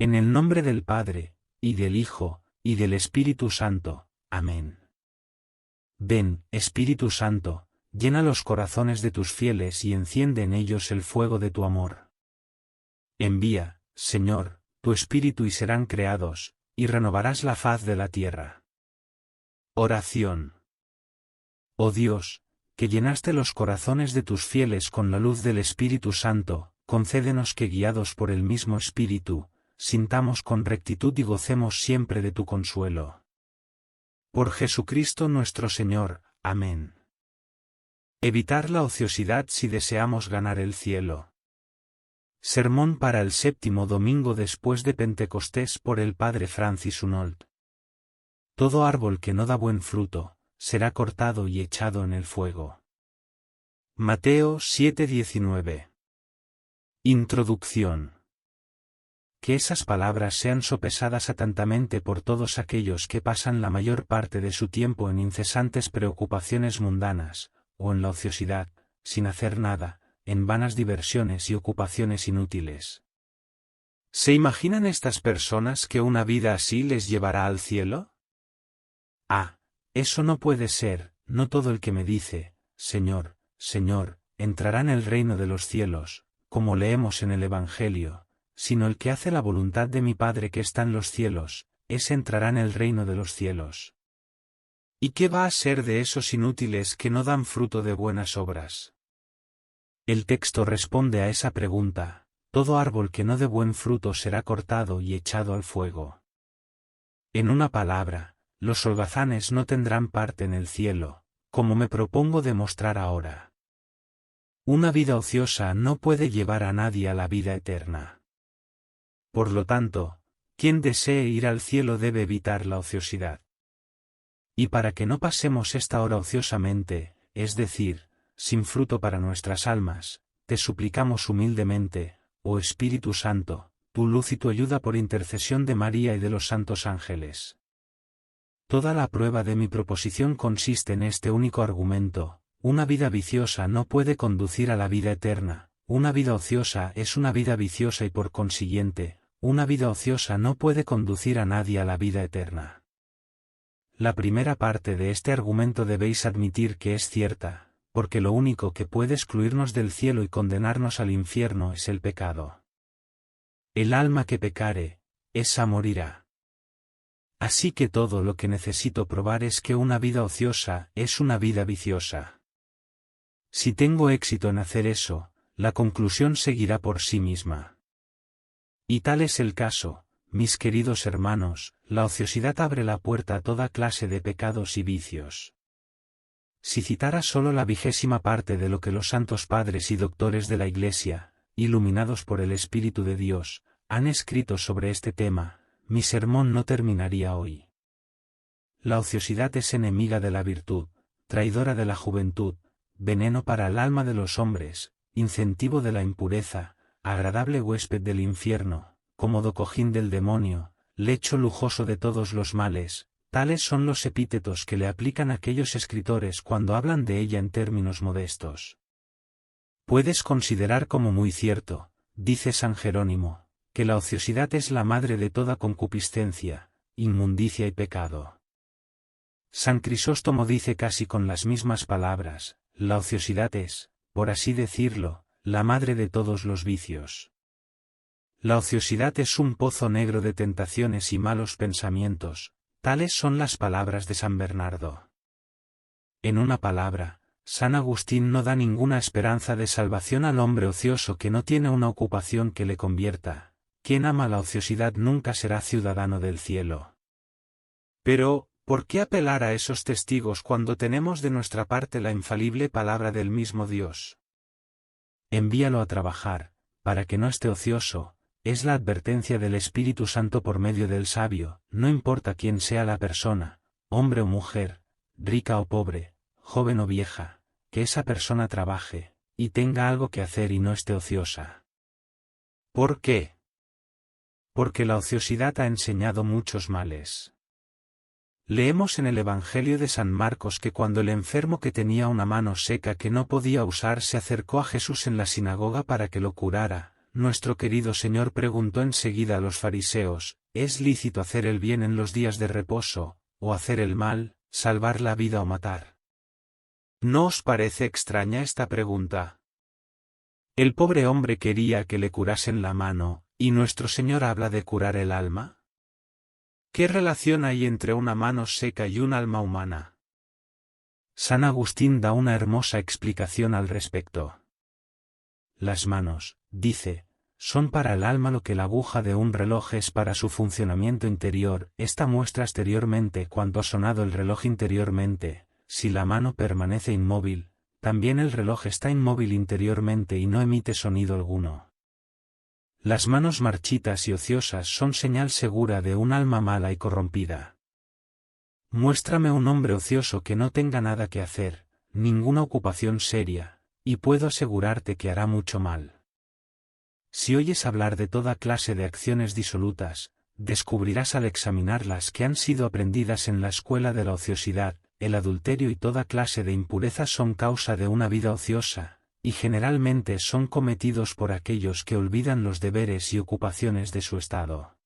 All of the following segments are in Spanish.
En el nombre del Padre, y del Hijo, y del Espíritu Santo. Amén. Ven, Espíritu Santo, llena los corazones de tus fieles y enciende en ellos el fuego de tu amor. Envía, Señor, tu Espíritu y serán creados, y renovarás la faz de la tierra. Oración. Oh Dios, que llenaste los corazones de tus fieles con la luz del Espíritu Santo, concédenos que guiados por el mismo Espíritu, sintamos con rectitud y gocemos siempre de tu consuelo. Por Jesucristo nuestro Señor. Amén. Evitar la ociosidad si deseamos ganar el cielo. Sermón para el 7º domingo después de Pentecostés por el Padre Francis Hunold. Todo árbol que no da buen fruto, será cortado y echado en el fuego. Mateo 7:19. Introducción. Que esas palabras sean sopesadas atentamente por todos aquellos que pasan la mayor parte de su tiempo en incesantes preocupaciones mundanas, o en la ociosidad, sin hacer nada, en vanas diversiones y ocupaciones inútiles. ¿Se imaginan estas personas que una vida así les llevará al cielo? Ah, eso no puede ser, no todo el que me dice, Señor, Señor, entrará en el reino de los cielos, como leemos en el Evangelio, sino el que hace la voluntad de mi Padre que está en los cielos, ese entrará en el reino de los cielos. ¿Y qué va a ser de esos inútiles que no dan fruto de buenas obras? El texto responde a esa pregunta: todo árbol que no dé buen fruto será cortado y echado al fuego. En una palabra, los holgazanes no tendrán parte en el cielo, como me propongo demostrar ahora. Una vida ociosa no puede llevar a nadie a la vida eterna. Por lo tanto, quien desee ir al cielo debe evitar la ociosidad. Y para que no pasemos esta hora ociosamente, es decir, sin fruto para nuestras almas, te suplicamos humildemente, oh Espíritu Santo, tu luz y tu ayuda por intercesión de María y de los santos ángeles. Toda la prueba de mi proposición consiste en este único argumento: una vida viciosa no puede conducir a la vida eterna, una vida ociosa es una vida viciosa y por consiguiente, una vida ociosa no puede conducir a nadie a la vida eterna. La primera parte de este argumento debéis admitir que es cierta, porque lo único que puede excluirnos del cielo y condenarnos al infierno es el pecado. El alma que pecare, esa morirá. Así que todo lo que necesito probar es que una vida ociosa es una vida viciosa. Si tengo éxito en hacer eso, la conclusión seguirá por sí misma. Y tal es el caso, mis queridos hermanos, la ociosidad abre la puerta a toda clase de pecados y vicios. Si citara solo la 20ª parte de lo que los santos padres y doctores de la Iglesia, iluminados por el Espíritu de Dios, han escrito sobre este tema, mi sermón no terminaría hoy. La ociosidad es enemiga de la virtud, traidora de la juventud, veneno para el alma de los hombres, incentivo de la impureza, agradable huésped del infierno, cómodo cojín del demonio, lecho lujoso de todos los males. Tales son los epítetos que le aplican aquellos escritores cuando hablan de ella en términos modestos. Puedes considerar como muy cierto, dice San Jerónimo, que la ociosidad es la madre de toda concupiscencia, inmundicia y pecado. San Crisóstomo dice casi con las mismas palabras: la ociosidad es, por así decirlo, la madre de todos los vicios. La ociosidad es un pozo negro de tentaciones y malos pensamientos. Tales son las palabras de San Bernardo. En una palabra, San Agustín no da ninguna esperanza de salvación al hombre ocioso que no tiene una ocupación que le convierta. Quien ama la ociosidad nunca será ciudadano del cielo. Pero, ¿por qué apelar a esos testigos cuando tenemos de nuestra parte la infalible palabra del mismo Dios? Envíalo a trabajar, para que no esté ocioso. Es la advertencia del Espíritu Santo por medio del sabio, no importa quién sea la persona, hombre o mujer, rica o pobre, joven o vieja, que esa persona trabaje, y tenga algo que hacer y no esté ociosa. ¿Por qué? Porque la ociosidad ha enseñado muchos males. Leemos en el Evangelio de San Marcos que cuando el enfermo que tenía una mano seca que no podía usar se acercó a Jesús en la sinagoga para que lo curara, nuestro querido Señor preguntó enseguida a los fariseos, ¿es lícito hacer el bien en los días de reposo, o hacer el mal, salvar la vida o matar? ¿No os parece extraña esta pregunta? El pobre hombre quería que le curasen la mano, ¿y nuestro Señor habla de curar el alma? ¿Qué relación hay entre una mano seca y un alma humana? San Agustín da una hermosa explicación al respecto. Las manos, dice, son para el alma lo que la aguja de un reloj es para su funcionamiento interior. Esta muestra exteriormente cuanto ha sonado el reloj interiormente. Si la mano permanece inmóvil, también el reloj está inmóvil interiormente y no emite sonido alguno. Las manos marchitas y ociosas son señal segura de un alma mala y corrompida. Muéstrame un hombre ocioso que no tenga nada que hacer, ninguna ocupación seria, y puedo asegurarte que hará mucho mal. Si oyes hablar de toda clase de acciones disolutas, descubrirás al examinarlas que han sido aprendidas en la escuela de la ociosidad. El adulterio y toda clase de impurezas son causa de una vida ociosa, y generalmente son cometidos por aquellos que olvidan los deberes y ocupaciones de su estado.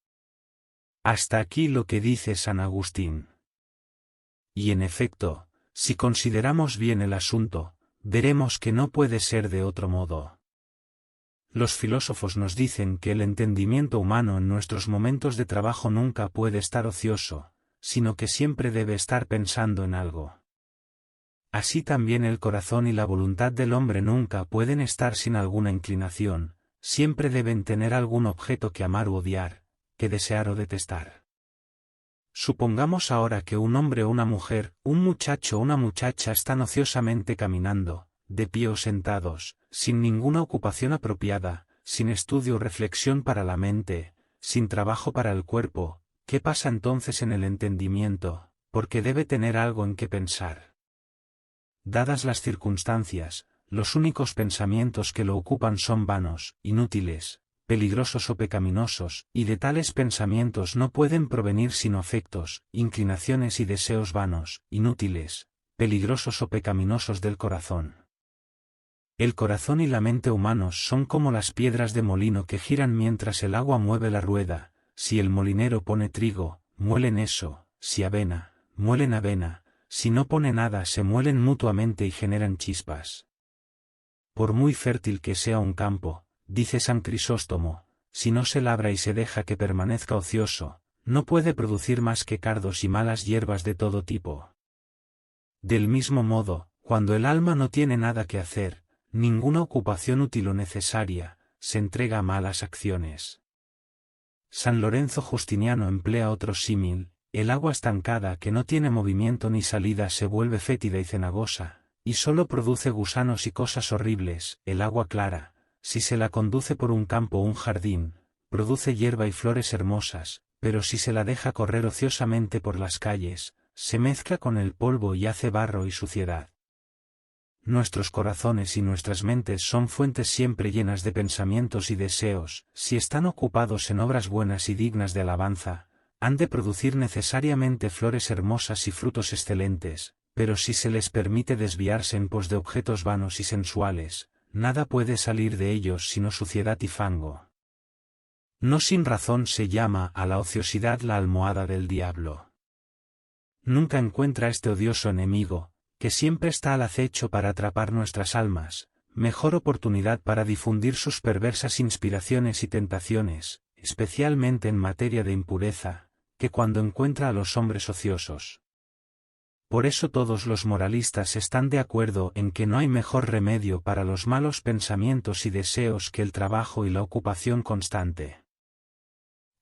Hasta aquí lo que dice San Agustín. Y en efecto, si consideramos bien el asunto, veremos que no puede ser de otro modo. Los filósofos nos dicen que el entendimiento humano en nuestros momentos de trabajo nunca puede estar ocioso, sino que siempre debe estar pensando en algo. Así también el corazón y la voluntad del hombre nunca pueden estar sin alguna inclinación, siempre deben tener algún objeto que amar u odiar, que desear o detestar. Supongamos ahora que un hombre o una mujer, un muchacho o una muchacha están ociosamente caminando, de pie o sentados, sin ninguna ocupación apropiada, sin estudio o reflexión para la mente, sin trabajo para el cuerpo. ¿Qué pasa entonces en el entendimiento? Porque debe tener algo en que pensar. Dadas las circunstancias, los únicos pensamientos que lo ocupan son vanos, inútiles, peligrosos o pecaminosos, y de tales pensamientos no pueden provenir sino afectos, inclinaciones y deseos vanos, inútiles, peligrosos o pecaminosos del corazón. El corazón y la mente humanos son como las piedras de molino que giran mientras el agua mueve la rueda. Si el molinero pone trigo, muelen eso; si avena, muelen avena; si no pone nada se muelen mutuamente y generan chispas. Por muy fértil que sea un campo, dice San Crisóstomo, si no se labra y se deja que permanezca ocioso, no puede producir más que cardos y malas hierbas de todo tipo. Del mismo modo, cuando el alma no tiene nada que hacer, ninguna ocupación útil o necesaria, se entrega a malas acciones. San Lorenzo Justiniano emplea otro símil: el agua estancada que no tiene movimiento ni salida se vuelve fétida y cenagosa, y solo produce gusanos y cosas horribles. El agua clara, si se la conduce por un campo o un jardín, produce hierba y flores hermosas, pero si se la deja correr ociosamente por las calles, se mezcla con el polvo y hace barro y suciedad. Nuestros corazones y nuestras mentes son fuentes siempre llenas de pensamientos y deseos. Si están ocupados en obras buenas y dignas de alabanza, han de producir necesariamente flores hermosas y frutos excelentes, pero si se les permite desviarse en pos de objetos vanos y sensuales, nada puede salir de ellos sino suciedad y fango. No sin razón se llama a la ociosidad la almohada del diablo. Nunca encuentra este odioso enemigo, que siempre está al acecho para atrapar nuestras almas, mejor oportunidad para difundir sus perversas inspiraciones y tentaciones, especialmente en materia de impureza, que cuando encuentra a los hombres ociosos. Por eso todos los moralistas están de acuerdo en que no hay mejor remedio para los malos pensamientos y deseos que el trabajo y la ocupación constante.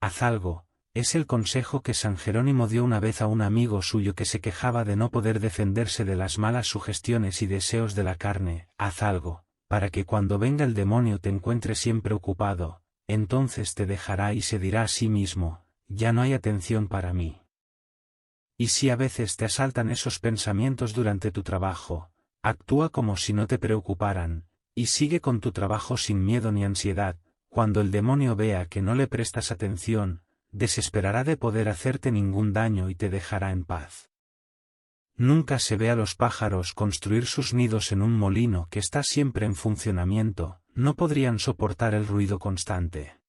Haz algo, es el consejo que San Jerónimo dio una vez a un amigo suyo que se quejaba de no poder defenderse de las malas sugestiones y deseos de la carne. Haz algo, para que cuando venga el demonio te encuentre siempre ocupado, entonces te dejará y se dirá a sí mismo: ya no hay atención para mí. Y si a veces te asaltan esos pensamientos durante tu trabajo, actúa como si no te preocuparan, y sigue con tu trabajo sin miedo ni ansiedad. Cuando el demonio vea que no le prestas atención, desesperará de poder hacerte ningún daño y te dejará en paz. Nunca se ve a los pájaros construir sus nidos en un molino que está siempre en funcionamiento, no podrían soportar el ruido constante.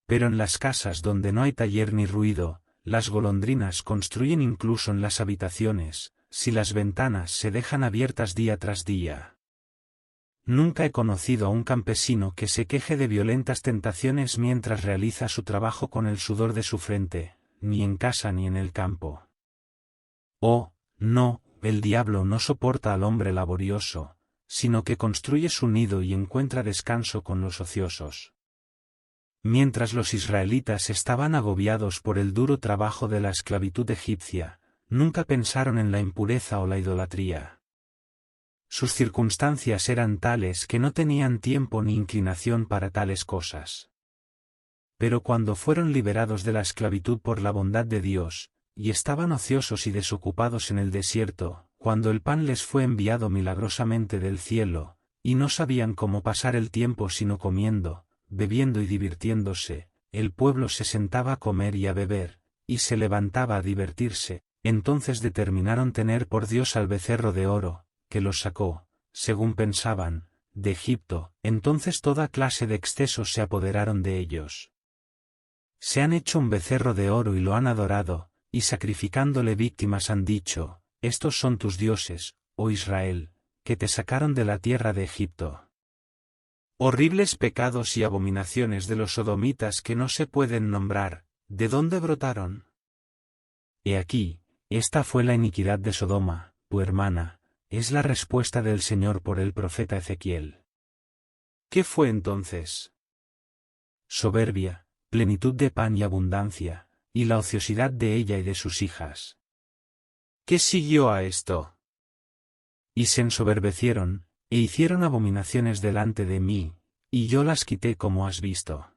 Pero en las casas donde no hay taller ni ruido, las golondrinas construyen incluso en las habitaciones, si las ventanas se dejan abiertas día tras día. Nunca he conocido a un campesino que se queje de violentas tentaciones mientras realiza su trabajo con el sudor de su frente, ni en casa ni en el campo. Oh, no, el diablo no soporta al hombre laborioso, sino que construye su nido y encuentra descanso con los ociosos. Mientras los israelitas estaban agobiados por el duro trabajo de la esclavitud egipcia, nunca pensaron en la impureza o la idolatría. Sus circunstancias eran tales que no tenían tiempo ni inclinación para tales cosas. Pero cuando fueron liberados de la esclavitud por la bondad de Dios, y estaban ociosos y desocupados en el desierto, cuando el pan les fue enviado milagrosamente del cielo, y no sabían cómo pasar el tiempo sino comiendo, bebiendo y divirtiéndose, el pueblo se sentaba a comer y a beber, y se levantaba a divertirse, entonces determinaron tener por Dios al becerro de oro, que los sacó, según pensaban, de Egipto. Entonces toda clase de excesos se apoderaron de ellos. Se han hecho un becerro de oro y lo han adorado, y sacrificándole víctimas han dicho, estos son tus dioses, oh Israel, que te sacaron de la tierra de Egipto. Horribles pecados y abominaciones de los sodomitas que no se pueden nombrar, ¿de dónde brotaron? He aquí, esta fue la iniquidad de Sodoma, tu hermana, es la respuesta del Señor por el profeta Ezequiel. ¿Qué fue entonces? Soberbia, plenitud de pan y abundancia, y la ociosidad de ella y de sus hijas. ¿Qué siguió a esto? Y se ensoberbecieron, e hicieron abominaciones delante de mí, y yo las quité como has visto.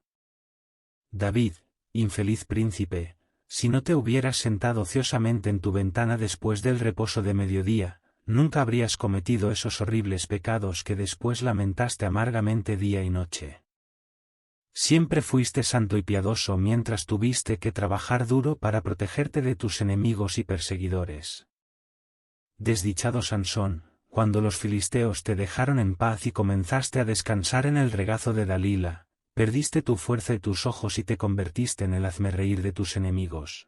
David, infeliz príncipe, si no te hubieras sentado ociosamente en tu ventana después del reposo de mediodía, nunca habrías cometido esos horribles pecados que después lamentaste amargamente día y noche. Siempre fuiste santo y piadoso mientras tuviste que trabajar duro para protegerte de tus enemigos y perseguidores. Desdichado Sansón, cuando los filisteos te dejaron en paz y comenzaste a descansar en el regazo de Dalila, perdiste tu fuerza y tus ojos y te convertiste en el hazmerreír de tus enemigos.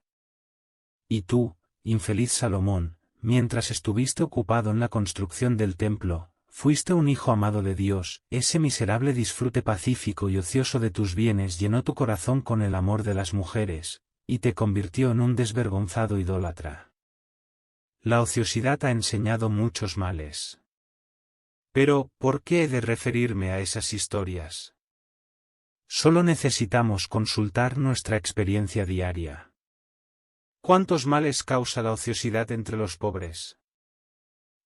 Y tú, infeliz Salomón, mientras estuviste ocupado en la construcción del templo, fuiste un hijo amado de Dios, ese miserable disfrute pacífico y ocioso de tus bienes llenó tu corazón con el amor de las mujeres, y te convirtió en un desvergonzado idólatra. La ociosidad ha enseñado muchos males. Pero, ¿por qué he de referirme a esas historias? Solo necesitamos consultar nuestra experiencia diaria. ¿Cuántos males causa la ociosidad entre los pobres?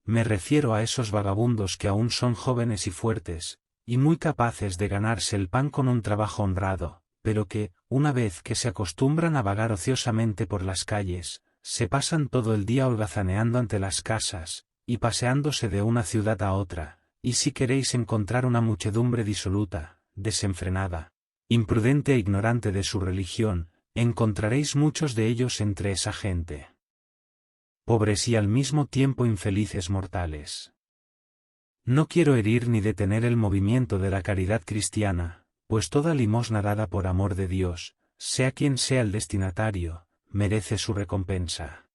Me refiero a esos vagabundos que aún son jóvenes y fuertes, y muy capaces de ganarse el pan con un trabajo honrado, pero que, una vez que se acostumbran a vagar ociosamente por las calles, se pasan todo el día holgazaneando ante las casas, y paseándose de una ciudad a otra, y si queréis encontrar una muchedumbre disoluta, desenfrenada, imprudente e ignorante de su religión, encontraréis muchos de ellos entre esa gente. Pobres y al mismo tiempo infelices mortales. No quiero herir ni detener el movimiento de la caridad cristiana, pues toda limosna dada por amor de Dios, sea quien sea el destinatario, merece su recompensa.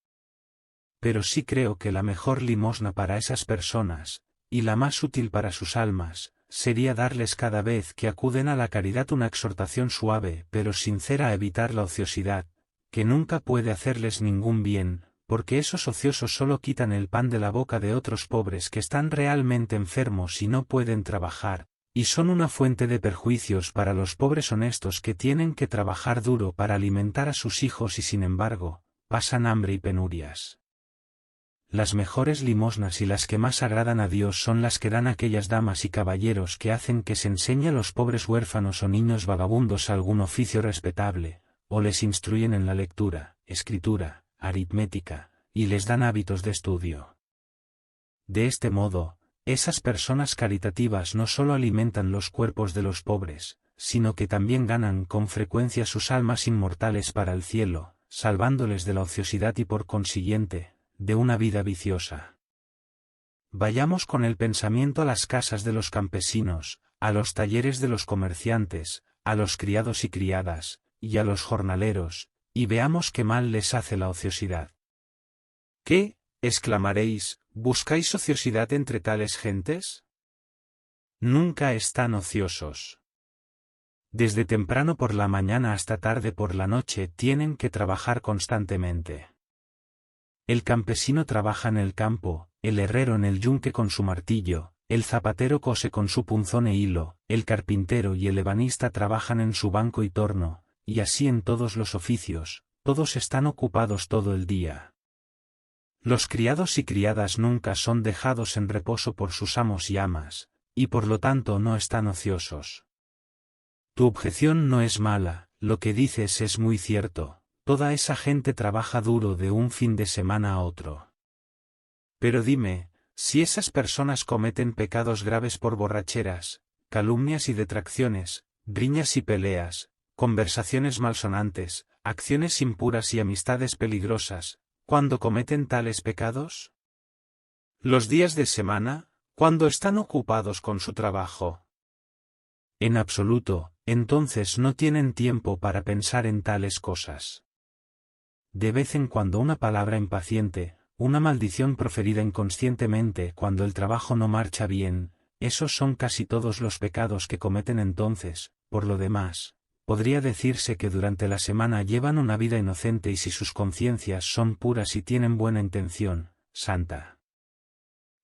Pero sí creo que la mejor limosna para esas personas, y la más útil para sus almas, sería darles cada vez que acuden a la caridad una exhortación suave pero sincera a evitar la ociosidad, que nunca puede hacerles ningún bien, porque esos ociosos solo quitan el pan de la boca de otros pobres que están realmente enfermos y no pueden trabajar, y son una fuente de perjuicios para los pobres honestos que tienen que trabajar duro para alimentar a sus hijos y sin embargo, pasan hambre y penurias. Las mejores limosnas y las que más agradan a Dios son las que dan aquellas damas y caballeros que hacen que se enseñe a los pobres huérfanos o niños vagabundos algún oficio respetable, o les instruyen en la lectura, escritura, aritmética, y les dan hábitos de estudio. De este modo, esas personas caritativas no solo alimentan los cuerpos de los pobres, sino que también ganan con frecuencia sus almas inmortales para el cielo, salvándoles de la ociosidad y por consiguiente, de una vida viciosa. Vayamos con el pensamiento a las casas de los campesinos, a los talleres de los comerciantes, a los criados y criadas, y a los jornaleros, y veamos qué mal les hace la ociosidad. ¿Qué? Exclamaréis, ¿buscáis ociosidad entre tales gentes? Nunca están ociosos. Desde temprano por la mañana hasta tarde por la noche tienen que trabajar constantemente. El campesino trabaja en el campo, el herrero en el yunque con su martillo, el zapatero cose con su punzón e hilo, el carpintero y el ebanista trabajan en su banco y torno, y así en todos los oficios, todos están ocupados todo el día. Los criados y criadas nunca son dejados en reposo por sus amos y amas, y por lo tanto no están ociosos. Tu objeción no es mala, lo que dices es muy cierto, toda esa gente trabaja duro de un fin de semana a otro. Pero dime, si esas personas cometen pecados graves por borracheras, calumnias y detracciones, riñas y peleas, conversaciones malsonantes, acciones impuras y amistades peligrosas, ¿cuándo cometen tales pecados? ¿Los días de semana, cuando están ocupados con su trabajo? En absoluto, entonces no tienen tiempo para pensar en tales cosas. De vez en cuando una palabra impaciente, una maldición proferida inconscientemente cuando el trabajo no marcha bien, esos son casi todos los pecados que cometen entonces. Por lo demás, podría decirse que durante la semana llevan una vida inocente y si sus conciencias son puras y tienen buena intención, santa.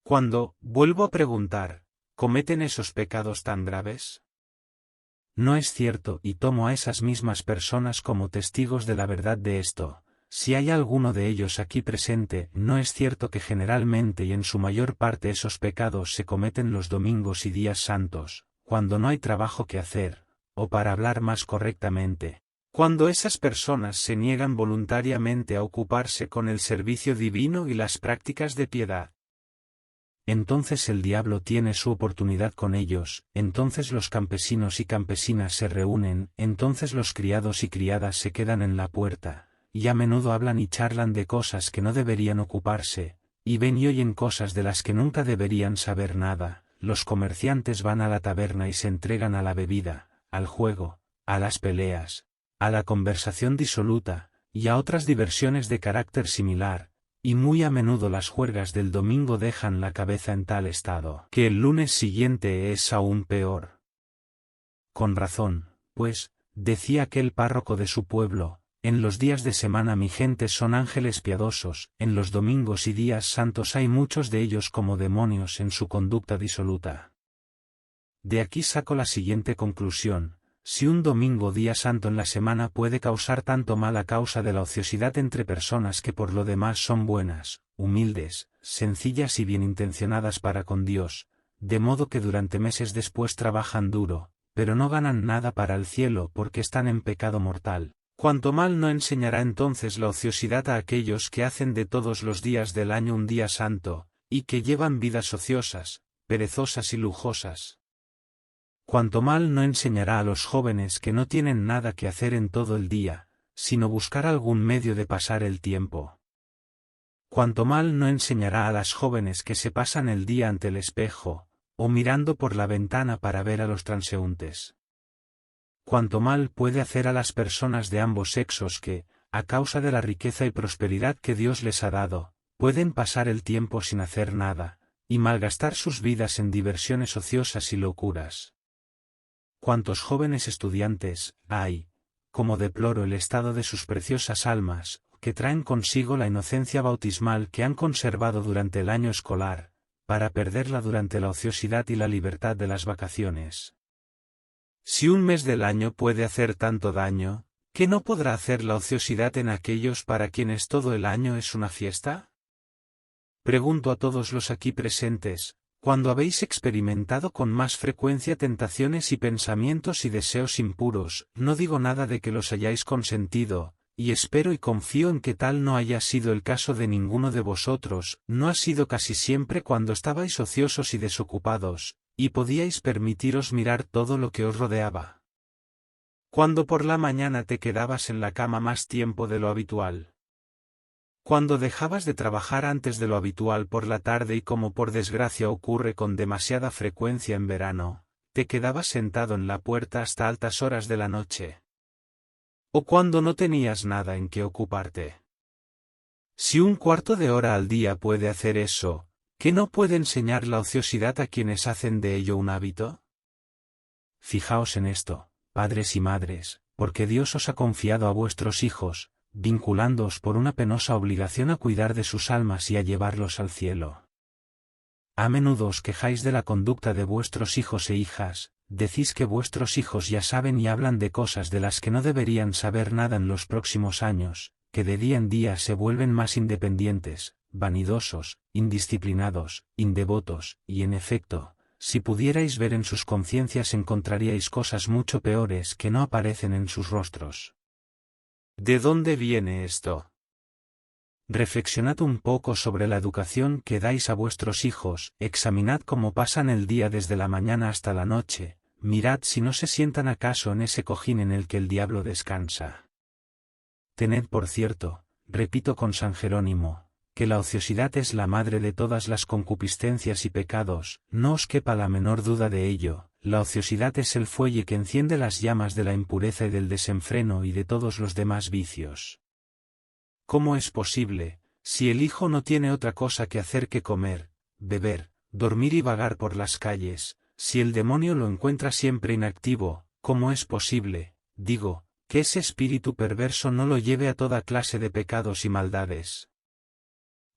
Cuando, vuelvo a preguntar, ¿cometen esos pecados tan graves? No es cierto y tomo a esas mismas personas como testigos de la verdad de esto. Si hay alguno de ellos aquí presente, no es cierto que generalmente y en su mayor parte esos pecados se cometen los domingos y días santos, cuando no hay trabajo que hacer, o para hablar más correctamente, cuando esas personas se niegan voluntariamente a ocuparse con el servicio divino y las prácticas de piedad. Entonces el diablo tiene su oportunidad con ellos, entonces los campesinos y campesinas se reúnen, entonces los criados y criadas se quedan en la puerta, y a menudo hablan y charlan de cosas que no deberían ocuparse, y ven y oyen cosas de las que nunca deberían saber nada. Los comerciantes van a la taberna y se entregan a la bebida, al juego, a las peleas, a la conversación disoluta, y a otras diversiones de carácter similar, y muy a menudo las juergas del domingo dejan la cabeza en tal estado que el lunes siguiente es aún peor. Con razón, pues, decía aquel párroco de su pueblo, en los días de semana mi gente son ángeles piadosos, en los domingos y días santos hay muchos de ellos como demonios en su conducta disoluta. De aquí saco la siguiente conclusión: si un domingo día santo en la semana puede causar tanto mal a causa de la ociosidad entre personas que por lo demás son buenas, humildes, sencillas y bien intencionadas para con Dios, de modo que durante meses después trabajan duro, pero no ganan nada para el cielo porque están en pecado mortal, ¿cuánto mal no enseñará entonces la ociosidad a aquellos que hacen de todos los días del año un día santo, y que llevan vidas ociosas, perezosas y lujosas? Cuánto mal no enseñará a los jóvenes que no tienen nada que hacer en todo el día, sino buscar algún medio de pasar el tiempo. Cuánto mal no enseñará a las jóvenes que se pasan el día ante el espejo, o mirando por la ventana para ver a los transeúntes. Cuánto mal puede hacer a las personas de ambos sexos que, a causa de la riqueza y prosperidad que Dios les ha dado, pueden pasar el tiempo sin hacer nada, y malgastar sus vidas en diversiones ociosas y locuras. Cuántos jóvenes estudiantes hay, como deploro el estado de sus preciosas almas, que traen consigo la inocencia bautismal que han conservado durante el año escolar, para perderla durante la ociosidad y la libertad de las vacaciones. Si un mes del año puede hacer tanto daño, ¿qué no podrá hacer la ociosidad en aquellos para quienes todo el año es una fiesta? Pregunto a todos los aquí presentes, ¿cuándo habéis experimentado con más frecuencia tentaciones y pensamientos y deseos impuros? No digo nada de que los hayáis consentido, y espero y confío en que tal no haya sido el caso de ninguno de vosotros. ¿No ha sido casi siempre cuando estabais ociosos y desocupados, y podíais permitiros mirar todo lo que os rodeaba? Cuando por la mañana te quedabas en la cama más tiempo de lo habitual. Cuando dejabas de trabajar antes de lo habitual por la tarde y como por desgracia ocurre con demasiada frecuencia en verano, te quedabas sentado en la puerta hasta altas horas de la noche. O cuando no tenías nada en que ocuparte. Si un cuarto de hora al día puede hacer eso, ¿qué no puede enseñar la ociosidad a quienes hacen de ello un hábito? Fijaos en esto, padres y madres, porque Dios os ha confiado a vuestros hijos, vinculándoos por una penosa obligación a cuidar de sus almas y a llevarlos al cielo. A menudo os quejáis de la conducta de vuestros hijos e hijas, decís que vuestros hijos ya saben y hablan de cosas de las que no deberían saber nada en los próximos años, que de día en día se vuelven más independientes, vanidosos, indisciplinados, indevotos, y en efecto, si pudierais ver en sus conciencias encontraríais cosas mucho peores que no aparecen en sus rostros. ¿De dónde viene esto? Reflexionad un poco sobre la educación que dais a vuestros hijos, examinad cómo pasan el día desde la mañana hasta la noche, mirad si no se sientan acaso en ese cojín en el que el diablo descansa. Tened por cierto, repito con San Jerónimo, que la ociosidad es la madre de todas las concupiscencias y pecados, no os quepa la menor duda de ello, la ociosidad es el fuelle que enciende las llamas de la impureza y del desenfreno y de todos los demás vicios. ¿Cómo es posible, si el hijo no tiene otra cosa que hacer que comer, beber, dormir y vagar por las calles, si el demonio lo encuentra siempre inactivo, cómo es posible, digo, que ese espíritu perverso no lo lleve a toda clase de pecados y maldades?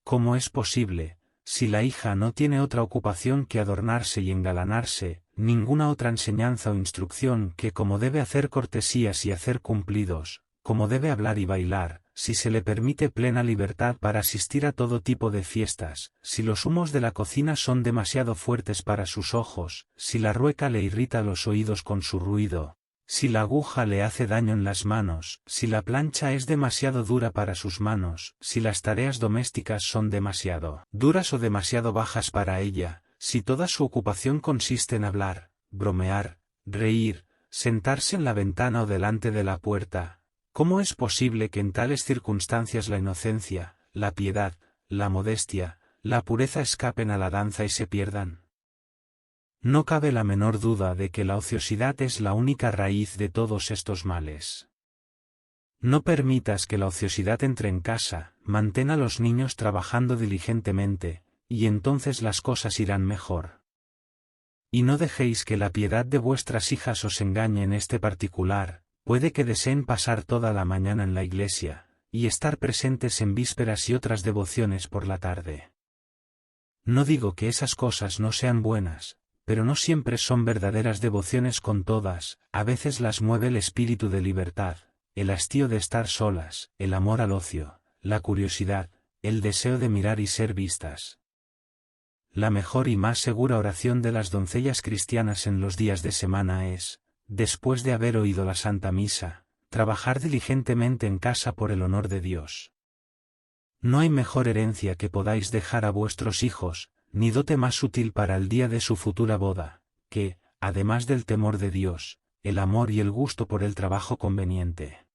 ¿Cómo es posible, si la hija no tiene otra ocupación que adornarse y engalanarse, ninguna otra enseñanza o instrucción que cómo debe hacer cortesías y hacer cumplidos, cómo debe hablar y bailar, si se le permite plena libertad para asistir a todo tipo de fiestas, si los humos de la cocina son demasiado fuertes para sus ojos, si la rueca le irrita los oídos con su ruido, si la aguja le hace daño en las manos, si la plancha es demasiado dura para sus manos, si las tareas domésticas son demasiado duras o demasiado bajas para ella, si toda su ocupación consiste en hablar, bromear, reír, sentarse en la ventana o delante de la puerta. ¿Cómo es posible que en tales circunstancias la inocencia, la piedad, la modestia, la pureza escapen a la danza y se pierdan? No cabe la menor duda de que la ociosidad es la única raíz de todos estos males. No permitas que la ociosidad entre en casa, mantén a los niños trabajando diligentemente, y entonces las cosas irán mejor. Y no dejéis que la piedad de vuestras hijas os engañe en este particular. Puede que deseen pasar toda la mañana en la iglesia, y estar presentes en vísperas y otras devociones por la tarde. No digo que esas cosas no sean buenas, pero no siempre son verdaderas devociones con todas, a veces las mueve el espíritu de libertad, el hastío de estar solas, el amor al ocio, la curiosidad, el deseo de mirar y ser vistas. La mejor y más segura oración de las doncellas cristianas en los días de semana es, después de haber oído la Santa Misa, trabajar diligentemente en casa por el honor de Dios. No hay mejor herencia que podáis dejar a vuestros hijos, ni dote más útil para el día de su futura boda, que, además del temor de Dios, el amor y el gusto por el trabajo conveniente.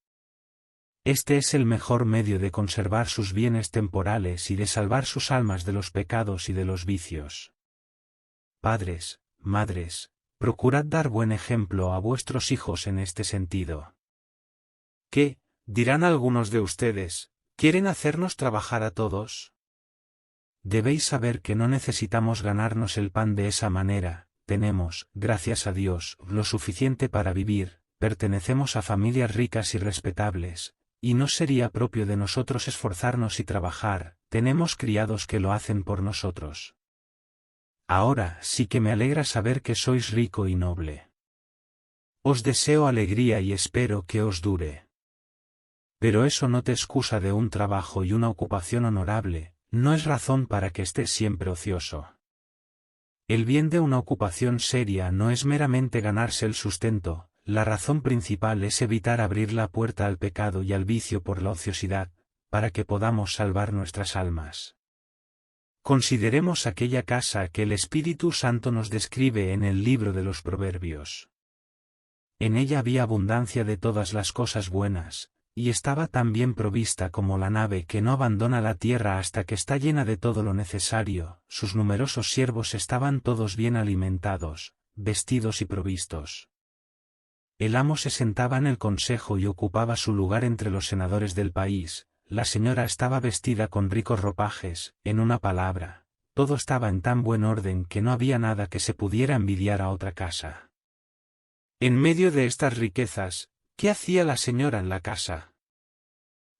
Este es el mejor medio de conservar sus bienes temporales y de salvar sus almas de los pecados y de los vicios. Padres, madres, procurad dar buen ejemplo a vuestros hijos en este sentido. ¿Qué, dirán algunos de ustedes, quieren hacernos trabajar a todos? Debéis saber que no necesitamos ganarnos el pan de esa manera, tenemos, gracias a Dios, lo suficiente para vivir, pertenecemos a familias ricas y respetables, y no sería propio de nosotros esforzarnos y trabajar, tenemos criados que lo hacen por nosotros. Ahora sí que me alegra saber que sois rico y noble. Os deseo alegría y espero que os dure. Pero eso no te excusa de un trabajo y una ocupación honorable, no es razón para que estés siempre ocioso. El bien de una ocupación seria no es meramente ganarse el sustento, la razón principal es evitar abrir la puerta al pecado y al vicio por la ociosidad, para que podamos salvar nuestras almas. Consideremos aquella casa que el Espíritu Santo nos describe en el libro de los Proverbios. En ella había abundancia de todas las cosas buenas, y estaba tan bien provista como la nave que no abandona la tierra hasta que está llena de todo lo necesario, sus numerosos siervos estaban todos bien alimentados, vestidos y provistos. El amo se sentaba en el consejo y ocupaba su lugar entre los senadores del país, la señora estaba vestida con ricos ropajes, en una palabra, todo estaba en tan buen orden que no había nada que se pudiera envidiar a otra casa. En medio de estas riquezas, ¿qué hacía la señora en la casa?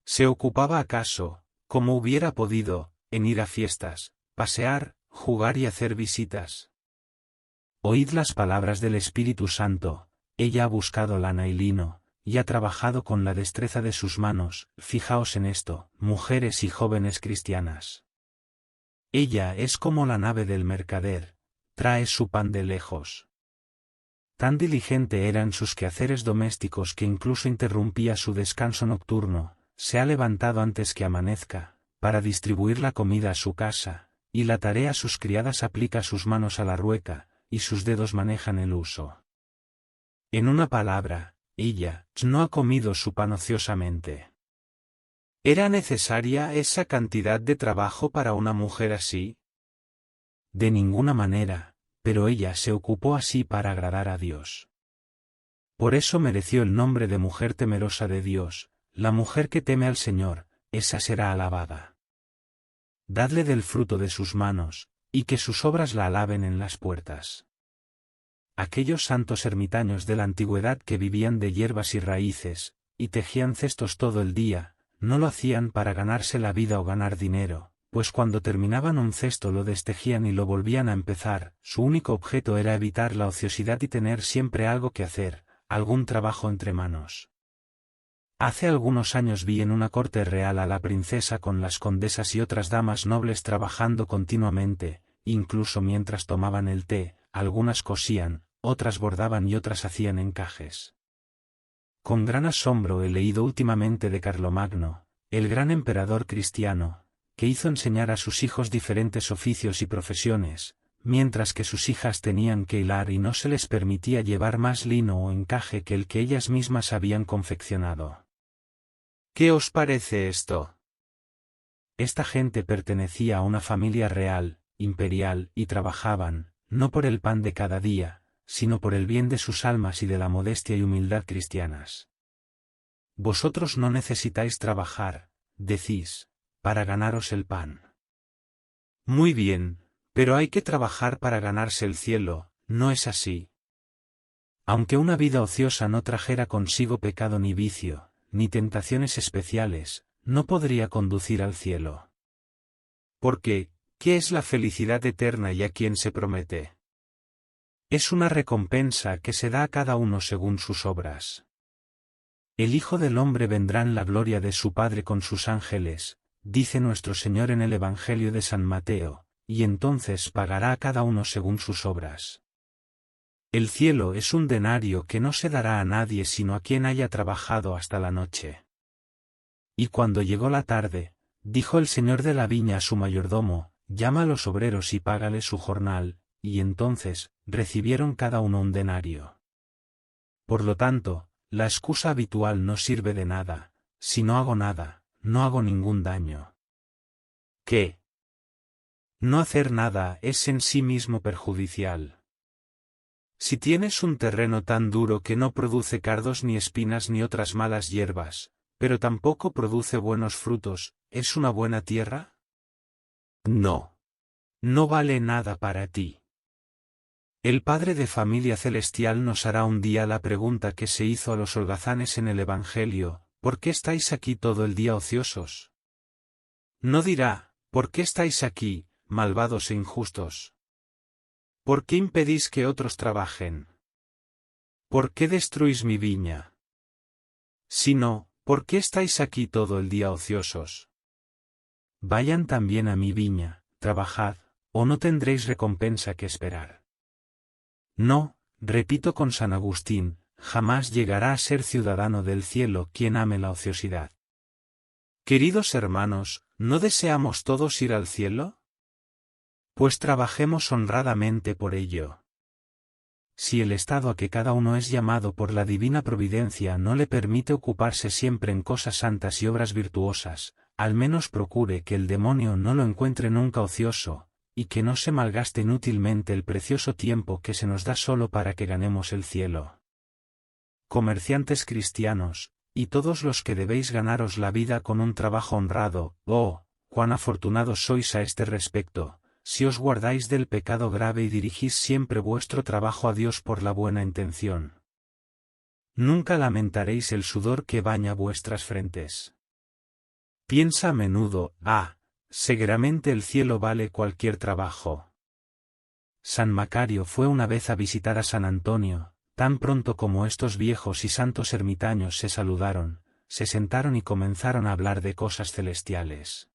¿Se ocupaba acaso, como hubiera podido, en ir a fiestas, pasear, jugar y hacer visitas? Oíd las palabras del Espíritu Santo. Ella ha buscado lana y lino, y ha trabajado con la destreza de sus manos, fijaos en esto, mujeres y jóvenes cristianas. Ella es como la nave del mercader, trae su pan de lejos. Tan diligente eran sus quehaceres domésticos que incluso interrumpía su descanso nocturno, se ha levantado antes que amanezca, para distribuir la comida a su casa, y la tarea a sus criadas aplica sus manos a la rueca, y sus dedos manejan el uso. En una palabra, ella no ha comido su pan ociosamente. ¿Era necesaria esa cantidad de trabajo para una mujer así? De ninguna manera, pero ella se ocupó así para agradar a Dios. Por eso mereció el nombre de mujer temerosa de Dios, la mujer que teme al Señor, esa será alabada. Dadle del fruto de sus manos, y que sus obras la alaben en las puertas. Aquellos santos ermitaños de la antigüedad que vivían de hierbas y raíces, y tejían cestos todo el día, no lo hacían para ganarse la vida o ganar dinero, pues cuando terminaban un cesto lo destejían y lo volvían a empezar, su único objeto era evitar la ociosidad y tener siempre algo que hacer, algún trabajo entre manos. Hace algunos años vi en una corte real a la princesa con las condesas y otras damas nobles trabajando continuamente, incluso mientras tomaban el té, algunas cosían, otras bordaban y otras hacían encajes. Con gran asombro he leído últimamente de Carlomagno, el gran emperador cristiano, que hizo enseñar a sus hijos diferentes oficios y profesiones, mientras que sus hijas tenían que hilar y no se les permitía llevar más lino o encaje que el que ellas mismas habían confeccionado. ¿Qué os parece esto? Esta gente pertenecía a una familia real, imperial, y trabajaban, no por el pan de cada día, sino por el bien de sus almas y de la modestia y humildad cristianas. Vosotros no necesitáis trabajar, decís, para ganaros el pan. Muy bien, pero hay que trabajar para ganarse el cielo, ¿no es así? Aunque una vida ociosa no trajera consigo pecado ni vicio, ni tentaciones especiales, no podría conducir al cielo. Porque, ¿qué es la felicidad eterna y a quién se promete? Es una recompensa que se da a cada uno según sus obras. El Hijo del Hombre vendrá en la gloria de su Padre con sus ángeles, dice nuestro Señor en el Evangelio de San Mateo, y entonces pagará a cada uno según sus obras. El cielo es un denario que no se dará a nadie sino a quien haya trabajado hasta la noche. Y cuando llegó la tarde, dijo el señor de la viña a su mayordomo, llama a los obreros y págale su jornal, y entonces, recibieron cada uno un denario. Por lo tanto, la excusa habitual no sirve de nada, si no hago nada, no hago ningún daño. ¿Qué? No hacer nada es en sí mismo perjudicial. Si tienes un terreno tan duro que no produce cardos ni espinas ni otras malas hierbas, pero tampoco produce buenos frutos, ¿es una buena tierra? No. No vale nada para ti. El Padre de familia celestial nos hará un día la pregunta que se hizo a los holgazanes en el Evangelio, ¿por qué estáis aquí todo el día ociosos? No dirá, ¿por qué estáis aquí, malvados e injustos? ¿Por qué impedís que otros trabajen? ¿Por qué destruís mi viña? Sino, ¿por qué estáis aquí todo el día ociosos? Vayan también a mi viña, trabajad, o no tendréis recompensa que esperar. No, repito con San Agustín, jamás llegará a ser ciudadano del cielo quien ame la ociosidad. Queridos hermanos, ¿no deseamos todos ir al cielo? Pues trabajemos honradamente por ello. Si el estado a que cada uno es llamado por la divina providencia no le permite ocuparse siempre en cosas santas y obras virtuosas, al menos procure que el demonio no lo encuentre nunca ocioso, y que no se malgaste inútilmente el precioso tiempo que se nos da solo para que ganemos el cielo. Comerciantes cristianos, y todos los que debéis ganaros la vida con un trabajo honrado, oh, cuán afortunados sois a este respecto, si os guardáis del pecado grave y dirigís siempre vuestro trabajo a Dios por la buena intención. Nunca lamentaréis el sudor que baña vuestras frentes. Piensa a menudo, seguramente el cielo vale cualquier trabajo. San Macario fue una vez a visitar a San Antonio, tan pronto como estos viejos y santos ermitaños se saludaron, se sentaron y comenzaron a hablar de cosas celestiales.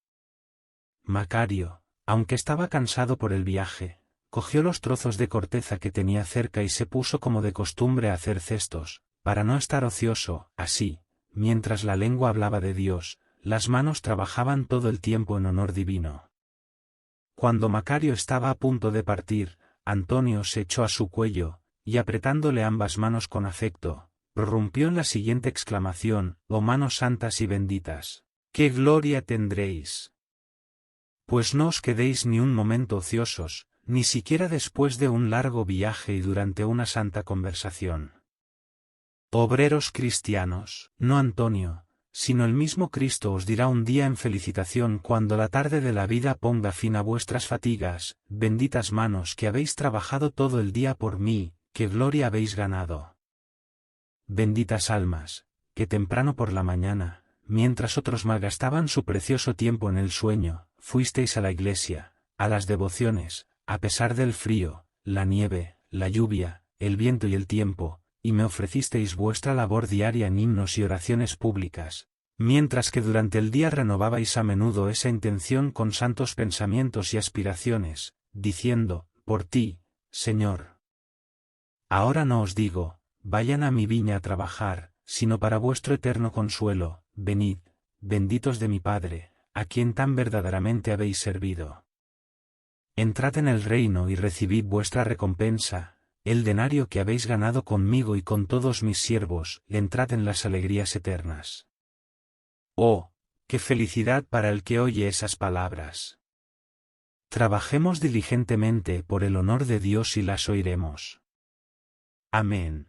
Macario, aunque estaba cansado por el viaje, cogió los trozos de corteza que tenía cerca y se puso como de costumbre a hacer cestos, para no estar ocioso. Así, mientras la lengua hablaba de Dios, las manos trabajaban todo el tiempo en honor divino. Cuando Macario estaba a punto de partir, Antonio se echó a su cuello, y apretándole ambas manos con afecto, prorrumpió en la siguiente exclamación: «Oh manos santas y benditas, ¡qué gloria tendréis! Pues no os quedéis ni un momento ociosos, ni siquiera después de un largo viaje y durante una santa conversación». Obreros cristianos, no Antonio, sino el mismo Cristo os dirá un día en felicitación cuando la tarde de la vida ponga fin a vuestras fatigas: «Benditas manos que habéis trabajado todo el día por mí, qué gloria habéis ganado». Benditas almas, que temprano por la mañana, mientras otros malgastaban su precioso tiempo en el sueño, fuisteis a la iglesia, a las devociones, a pesar del frío, la nieve, la lluvia, el viento y el tiempo, y me ofrecisteis vuestra labor diaria en himnos y oraciones públicas, mientras que durante el día renovabais a menudo esa intención con santos pensamientos y aspiraciones, diciendo: «Por ti, Señor». Ahora no os digo: «Vayan a mi viña a trabajar», sino para vuestro eterno consuelo: «Venid, benditos de mi Padre, a quien tan verdaderamente habéis servido. Entrad en el reino y recibid vuestra recompensa, el denario que habéis ganado conmigo y con todos mis siervos, entrad en las alegrías eternas». Oh, qué felicidad para el que oye esas palabras. Trabajemos diligentemente por el honor de Dios y las oiremos. Amén.